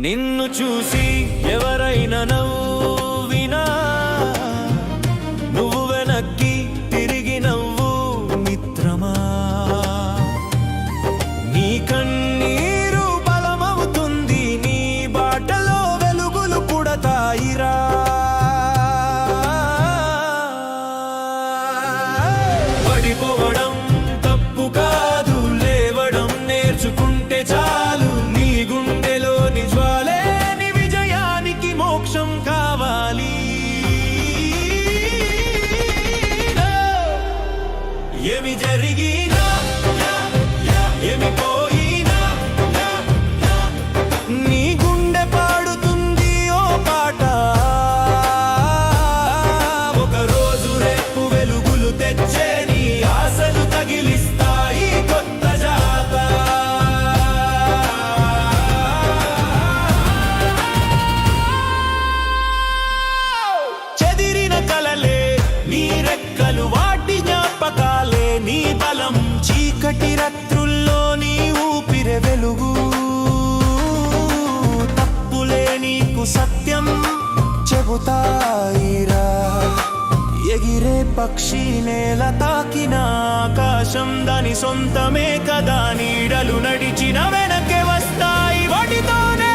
నిన్ను చూసి ఎవరైనా నవ్వినా నువ్వు వెనక్కి తిరిగి నవ్వు మిత్రమా. నీ కన్నీరు బలమవుతుంది, నీ బాటలో వెలుగులు పుడతాయిరా. పడిపోవడం తప్పు కాదు, లేవడం నేర్చుకుంటే చాలు. నీ గుండెలోని జ్వాలే నీ విజయానికి మోక్షం కావాలి. ఏమి జరిగినా ఏమి పోయినా నీ గుండె పాడుతుంది ఓ పాట. ఒక రోజు రేపు వెలుగులు తెచ్చే నీ ఆశలు తగిలిస్తాయి కొత్త జాత. చెదిరిన కలలే నీ రెక్కలు, వాటి జ్ఞాపకాలే నీ బలం. చీకటి రాత్రుల్లో నీ ఊపిరి వెలుగు. తప్పులే నీకు సత్యం చెబుతాయిరా. ఎగిరే పక్షి నేల తాకిన ఆకాశం దాని సొంతమే కదా. నీడలు నడిచిన వెనకే వస్తాయి, వాటితోనే